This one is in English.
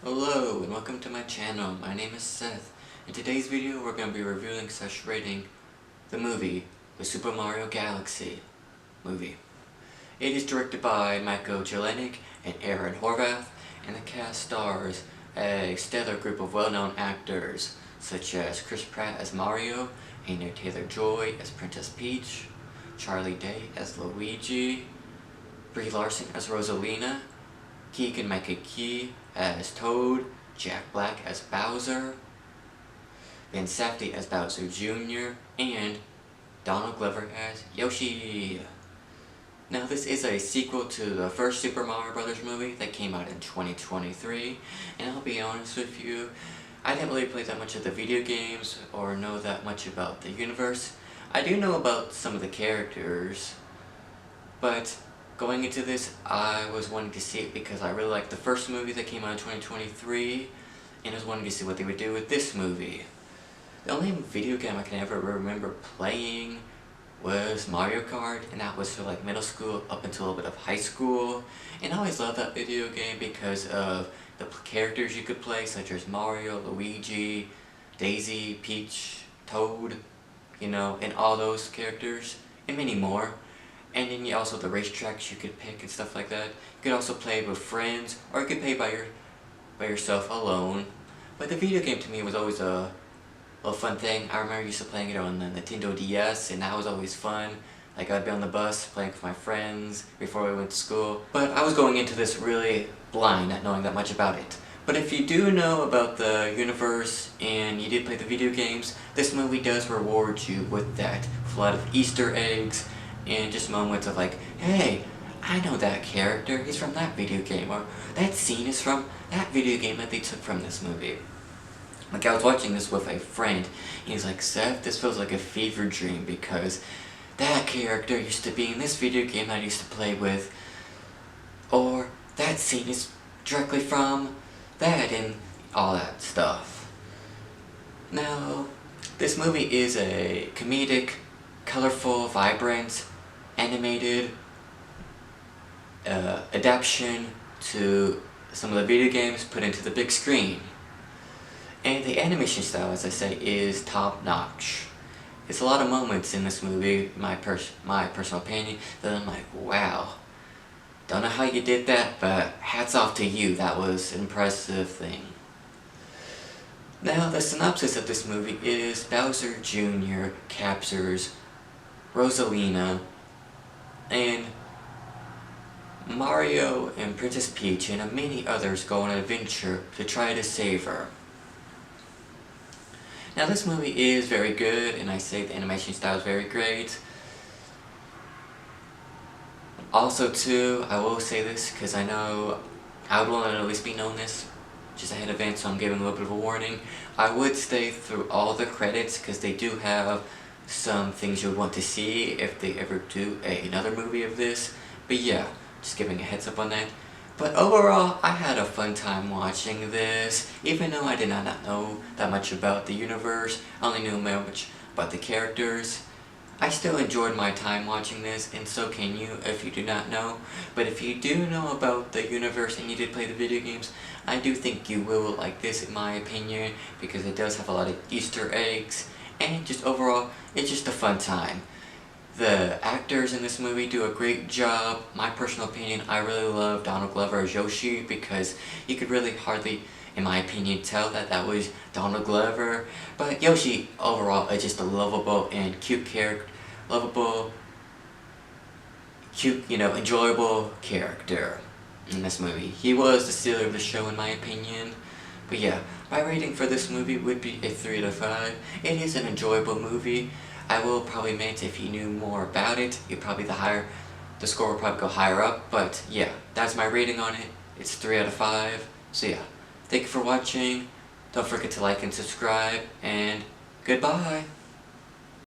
Hello and welcome to my channel. My name is Seth. In today's video we're going to be reviewing / rating the movie, The Super Mario Galaxy movie. It is directed by Michael Jelenic and Aaron Horvath, and the cast stars a stellar group of well-known actors such as Chris Pratt as Mario, Anya Taylor-Joy as Princess Peach, Charlie Day as Luigi, Brie Larson as Rosalina, Keegan-Michael Key as Toad, Jack Black as Bowser, Ben Safdie as Bowser Jr., and Donald Glover as Yoshi. Now this is a sequel to the first Super Mario Bros. Movie that came out in 2023, and I'll be honest with you, I didn't really play that much of the video games or know that much about the universe. I do know about some of the characters, but going into this, I was wanting to see it because I really liked the first movie that came out in 2023, and I was wanting to see what they would do with this movie. The only video game I can ever remember playing was Mario Kart, and that was for like middle school up until a little bit of high school. And I always loved that video game because of the characters you could play, such as Mario, Luigi, Daisy, Peach, Toad, and all those characters, and many more. And then you also the racetracks you could pick and stuff like that. You could also play with friends, or you could play by yourself alone. But the video game to me was always a fun thing. I remember used to playing it on the Nintendo DS, and that was always fun. Like I'd be on the bus playing with my friends before we went to school. But I was going into this really blind, not knowing that much about it. But if you do know about the universe and you did play the video games, this movie does reward you with that. With a lot of Easter eggs, and just moments of like, hey, I know that character, he's from that video game, or that scene is from that video game that they took from this movie. Like I was watching this with a friend, and he's like, Seth, this feels like a fever dream because that character used to be in this video game that I used to play with, or that scene is directly from that, and all that stuff. Now, this movie is a comedic, colorful, vibrant, animated adaptation to some of the video games put into the big screen. And the animation style, as I say, is top-notch. It's a lot of moments in this movie, my personal opinion, that I'm like, wow. Don't know how you did that, but hats off to you, that was an impressive thing. Now, the synopsis of this movie is Bowser Jr. captures Rosalina, and Mario and Princess Peach and many others go on an adventure to try to save her. Now this movie is very good, and I say the animation style is very great. Also too, I will say this because I know I would want to at least be known this just ahead of advance, so I'm giving a little bit of a warning. I would stay through all the credits because they do have some things you'll want to see if they ever do another movie of this. But yeah, just giving a heads up on that. But overall, I had a fun time watching this. Even though I did not know that much about the universe, I only knew much about the characters, I still enjoyed my time watching this, and so can you if you do not know. But if you do know about the universe and you did play the video games, I do think you will like this in my opinion, because it does have a lot of Easter eggs, and just overall, it's just a fun time. The actors in this movie do a great job. My personal opinion, I really love Donald Glover as Yoshi because you could really hardly, in my opinion, tell that was Donald Glover. But Yoshi, overall, is just a lovable and cute character. Lovable, cute, enjoyable character in this movie. He was the steal of the show in my opinion. But yeah, my rating for this movie would be a 3 out of 5. It is an enjoyable movie. I will probably admit if you knew more about it, the score would probably go higher up. But yeah, that's my rating on it. It's 3 out of 5. So yeah, thank you for watching. Don't forget to like and subscribe, and goodbye.